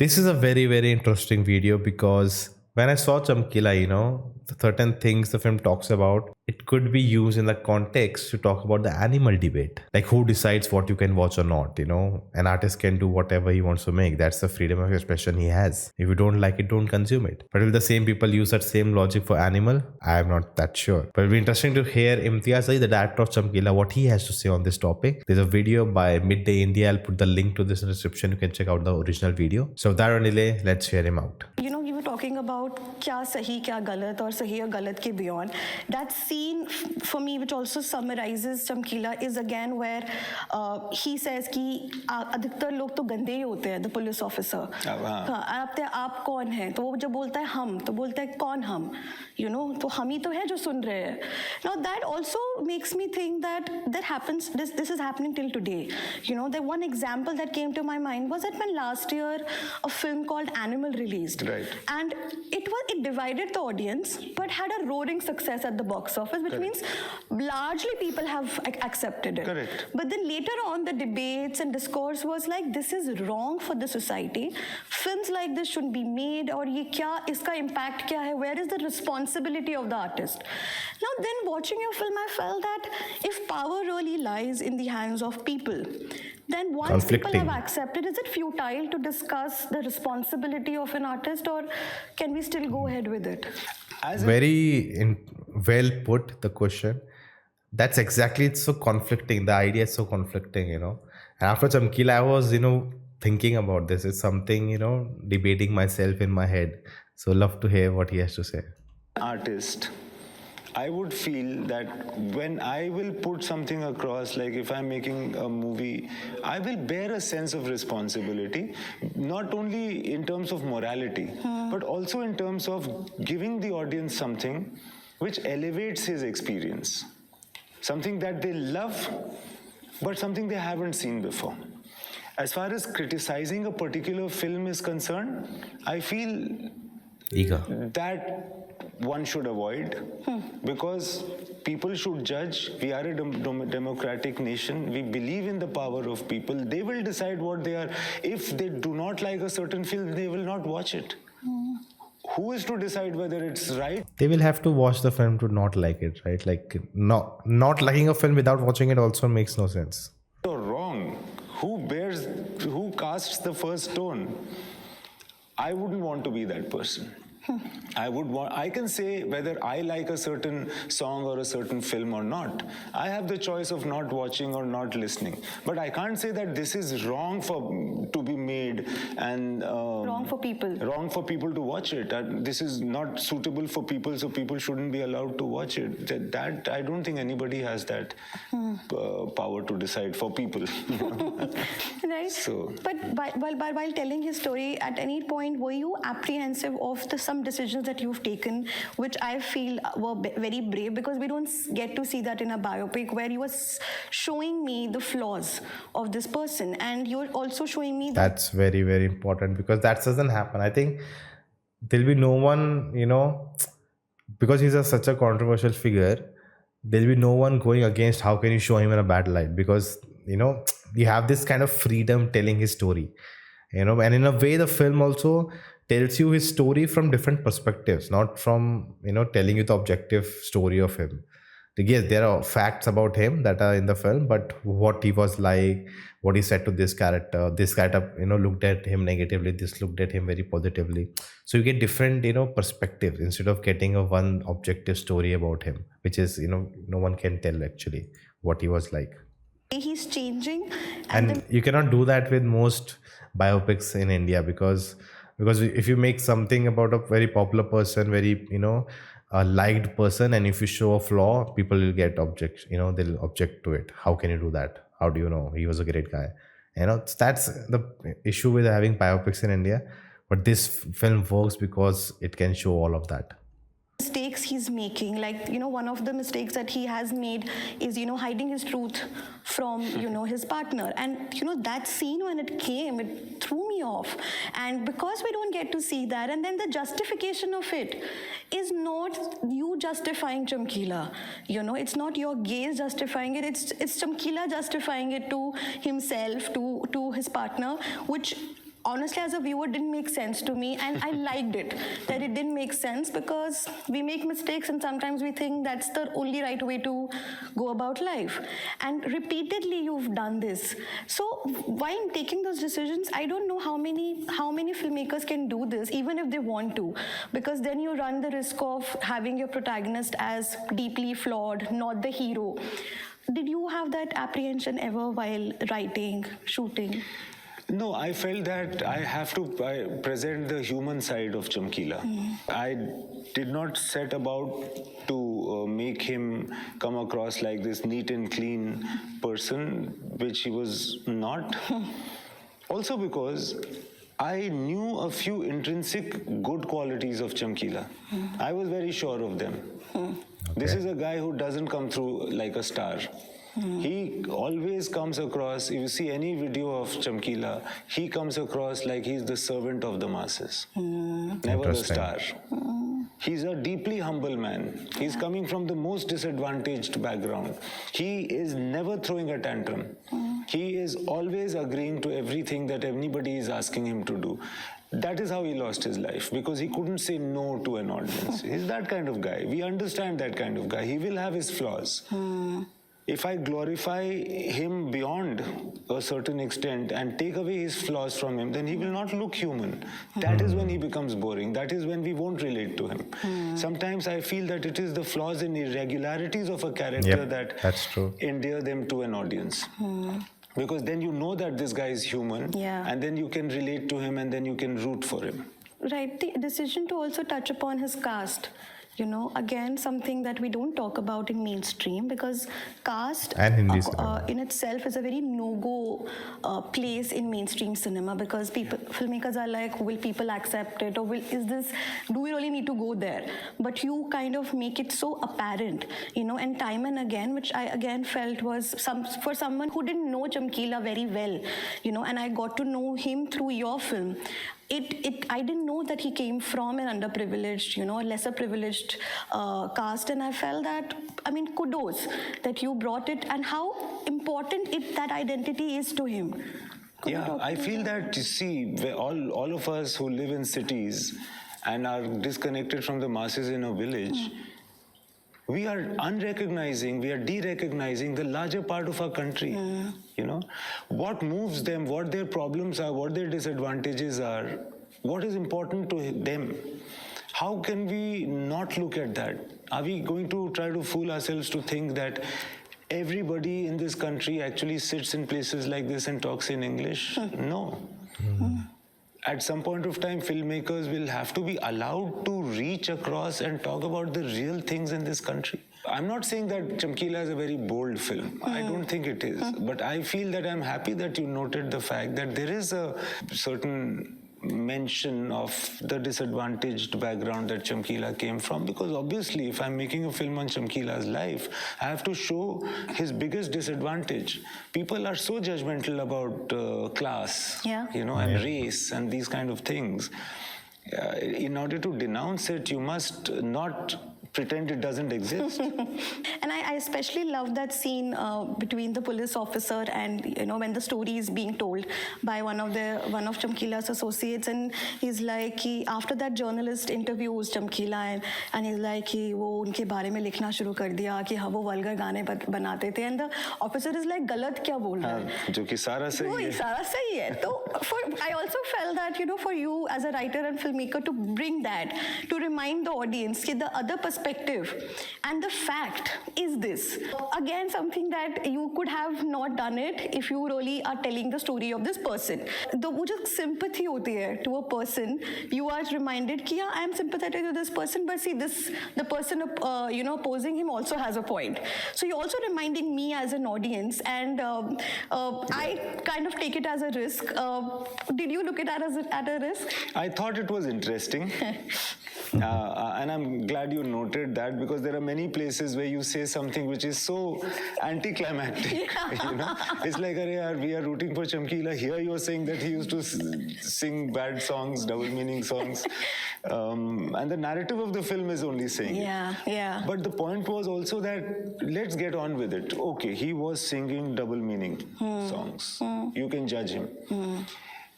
This is a very, very interesting video because when I saw Chamkila, certain things the film talks about, it could be used in the context to talk about the animal debate. Like who decides what you can watch or not, An artist can do whatever he wants to make. That's the freedom of expression he has. If you don't like it, don't consume it. But will the same people use that same logic for animal? I am not that sure. But it'll be interesting to hear Imtiaz, the director of Chamkila, what he has to say on this topic. There's a video by Midday India. I'll put the link to this in the description. You can check out the original video. So without any delay, let's hear him out. You were talking about kya sahi, kya galat, or sahi or galat ke beyond. That scene for me, which also summarizes Chamkila, is again where he says कि अधिकतर लोग तो गंदे ही होते हैं, the police officer. आप कौन हैं? तो वो जब बोलता है हम, तो बोलता है कौन हम? तो हम ही तो है जो सुन रहे हैं. Now that also makes me think that happens. This is happening till today. The one example that came to my mind was that when last year a film called Animal released, right, and it divided the audience, but had a roaring success at the box office, which means largely people have accepted it. Correct. But then later on, the debates and discourse was like, this is wrong for the society. Films like this shouldn't be made. Or ye kya, iska impact kya hai? Where is the responsibility of the artist? Now, then watching your film, I felt that if power really lies in the hands of people, then once people have accepted, is it futile to discuss the responsibility of an artist, or can we still go ahead with it? Well put, the question. That's exactly, it's so conflicting. The idea is so conflicting, And after Chamkila, I was, thinking about this. It's something, debating myself in my head. So love to hear what he has to say. Artist, I would feel that when I will put something across, like if I'm making a movie, I will bear a sense of responsibility, not only in terms of morality, but also in terms of giving the audience something which elevates his experience. Something that they love, but something they haven't seen before. As far as criticizing a particular film is concerned, I feel that one should avoid, because people should judge. We are a democratic nation. We believe in the power of people. They will decide what they are. If they do not like a certain film, they will not watch it. Who is to decide whether it's right? They will have to watch the film to not like it, right? Like not liking a film without watching it also makes no sense. Or wrong. Who casts the first stone? I wouldn't want to be that person. I can say whether I like a certain song or a certain film or not. I have the choice of not watching or not listening. But I can't say that this is wrong to be made and wrong for people. Wrong for people to watch it. This is not suitable for people, so people shouldn't be allowed to watch it. That I don't think anybody has that power to decide for people. Right. So, but while telling his story, at any point were you apprehensive of some decisions that you've taken, which I feel were very brave, because we don't get to see that in a biopic, where you were showing me the flaws of this person, and you're also showing me that's very, very important, because that doesn't happen. I think there'll be no one, because he's such a controversial figure, there'll be no one going against how can you show him in a bad light, because you have this kind of freedom telling his story, and in a way the film also tells you his story from different perspectives, not from telling you the objective story of him. Yes, there are facts about him that are in the film, but what he was like, what he said to this character looked at him negatively, this looked at him very positively. So you get different perspectives instead of getting a one objective story about him, which is no one can tell actually what he was like. He's changing, and you cannot do that with most biopics in India, because if you make something about a very popular person, very a liked person, and if you show a flaw, people will get they'll object to it. How can you do that? How do you know he was a great guy? That's the issue with having biopics in India. But this film works because it can show all of that. Mistakes he's making, like one of the mistakes that he has made is hiding his truth from his partner, and that scene when it came, it threw me off, and because we don't get to see that, and then the justification of it is not you justifying Chamkila, it's not your gaze justifying it, it's Chamkila justifying it to himself, to his partner, which honestly, as a viewer, didn't make sense to me, and I liked it that it didn't make sense, because we make mistakes and sometimes we think that's the only right way to go about life, and repeatedly you've done this. So while taking those decisions, I don't know how many filmmakers can do this, even if they want to, because then you run the risk of having your protagonist as deeply flawed, not the hero. Did you have that apprehension ever while writing, shooting? No, I felt that I have to present the human side of Chamkila. I did not set about to make him come across like this neat and clean person, which he was not. Also because I knew a few intrinsic good qualities of Chamkila. I was very sure of them. This is a guy who doesn't come through like a star. He always comes across, if you see any video of Chamkila, he comes across like he's the servant of the masses, never the star. He's a deeply humble man. He's coming from the most disadvantaged background. He is never throwing a tantrum. He is always agreeing to everything that anybody is asking him to do. That is how he lost his life, because he couldn't say no to an audience. He's that kind of guy. We understand that kind of guy. He will have his flaws. If I glorify him beyond a certain extent and take away his flaws from him, then he will not look human. That is when he becomes boring. That is when we won't relate to him. Sometimes I feel that it is the flaws and irregularities of a character that's true. endear them to an audience. Because then you know that this guy is human, and then you can relate to him, and then you can root for him. Right, the decision to also touch upon his cast, you know, again, something that we don't talk about in mainstream, because caste And Hindi cinema. in itself is a very no-go place in mainstream cinema, because filmmakers are like, will people accept it, or do we really need to go there? But you kind of make it so apparent, you know, and time and again, which I again felt was for someone who didn't know Chamkila very well, you know, and I got to know him through your film. I didn't know that he came from an underprivileged, you know, lesser privileged caste, and I felt that, I mean, kudos that you brought it, and how important that identity is to him. Yeah, I feel that, you see, all of us who live in cities and are disconnected from the masses in a village, we are de-recognizing the larger part of our country. You know, what moves them, what their problems are, what their disadvantages are, what is important to them. How can we not look at that? Are we going to try to fool ourselves to think that everybody in this country actually sits in places like this and talks in English? No. At some point of time, filmmakers will have to be allowed to reach across and talk about the real things in this country. I'm not saying that Chamkila is a very bold film. I don't think it is. But I feel that I'm happy that you noted the fact that there is a certain mention of the disadvantaged background that Chamkila came from, because obviously if I'm making a film on Chamkila's life, I have to show his biggest disadvantage. People are so judgmental about class, you know, and race and these kind of things. In order to denounce it, you must not pretend it doesn't exist. And I especially love that scene between the police officer and, you know, when the story is being told by one of Chamkila's associates, and he's like, after that journalist interviews Chamkila, and he's like, वो उनके बारे में लिखना शुरू कर दिया कि हाँ वो वल्गर गाने बनाते थे, and the officer is like, गलत क्या बोल रहा है? जो कि सारा सही है. सारा सही है. तो I also felt that, you know, for you as a writer and filmmaker to bring that, to remind the audience that the other perspective and the fact is this. Again, something that you could have not done it if you really are telling the story of this person. The वो जो sympathy होती है to a person, you are reminded कि yeah, I am sympathetic to this person, but see the person you know, opposing him also has a point. So you're also reminding me as an audience, and I kind of take it as a risk. Did you look at it as a risk? I thought it was interesting. And I'm glad you noted that, because there are many places where you say something which is so anticlimactic. You know? It's like, we are rooting for Chamkila. Here you're saying that he used to sing bad songs, double meaning songs. And the narrative of the film is only saying it. But the point was also that let's get on with it. Okay, he was singing double meaning songs. You can judge him.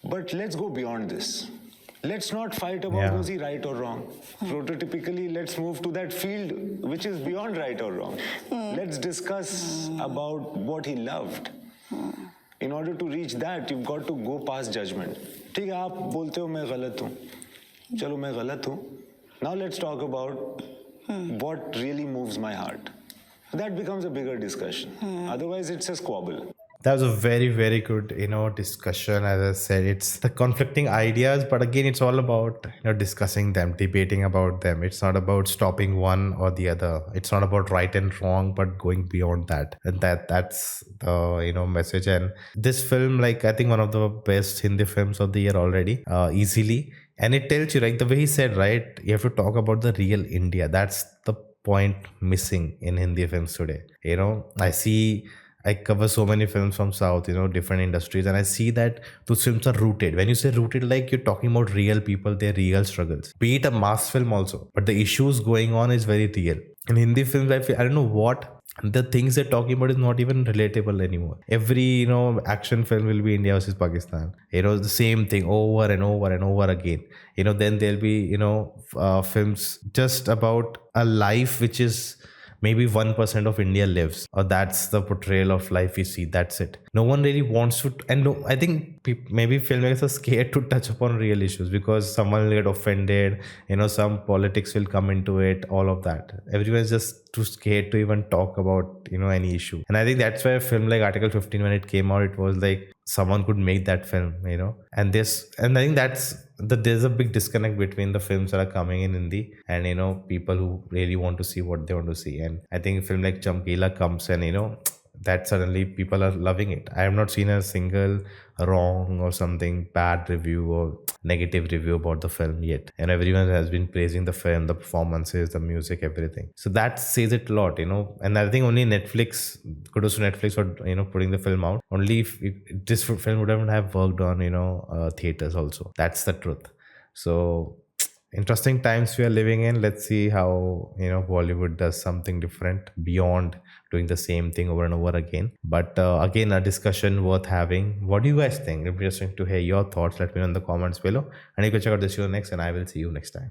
But let's go beyond this. Let's not fight about Yeah. was he right or wrong. Prototypically, let's move to that field which is beyond right or wrong. Let's discuss about what he loved. In order to reach that, you've got to go past judgment. ठीक है, आप बोलते हो मैं गलत हूँ. चलो मैं गलत हूँ. Now let's talk about what really moves my heart. That becomes a bigger discussion. Otherwise, it's a squabble. That was a very, very good, discussion. As I said, it's the conflicting ideas, but again, it's all about, discussing them, debating about them. It's not about stopping one or the other. It's not about right and wrong, but going beyond that. And that's the, message. And this film, like, I think one of the best Hindi films of the year already, easily. And it tells you, like, the way he said, right, you have to talk about the real India. That's the point missing in Hindi films today. I cover so many films from South, different industries, and I see that those films are rooted. When you say rooted, like you're talking about real people, their real struggles. Be it a mass film also, but the issues going on is very real. In Hindi films, I don't know what the things they're talking about is not even relatable anymore. Every action film will be India versus Pakistan. The same thing over and over and over again. Then there'll be films just about a life which is maybe 1% of India lives, or that's the portrayal of life we see. That's it. No one really wants to, and no, I think maybe filmmakers are scared to touch upon real issues because someone will get offended. Some politics will come into it. All of that. Everyone's just too scared to even talk about any issue. And I think that's why a film like Article 15, when it came out, it was like someone could make that film. And I think there's a big disconnect between the films that are coming in Hindi and people who really want to see what they want to see. And I think a film like Chamkila comes and that suddenly people are loving it. I have not seen a single wrong or something bad review or negative review about the film yet. And everyone has been praising the film, the performances, the music, everything. So that says it a lot. And I think only Netflix, kudos to Netflix for putting the film out. Only if this film wouldn't have worked on theaters also. That's the truth. So interesting times we are living in. Let's see how Bollywood does something different beyond doing the same thing over and over again. But again, a discussion worth having. What do you guys think? Interesting to hear your thoughts. Let me know in the comments below. And you can check out this show next, and I will see you next time.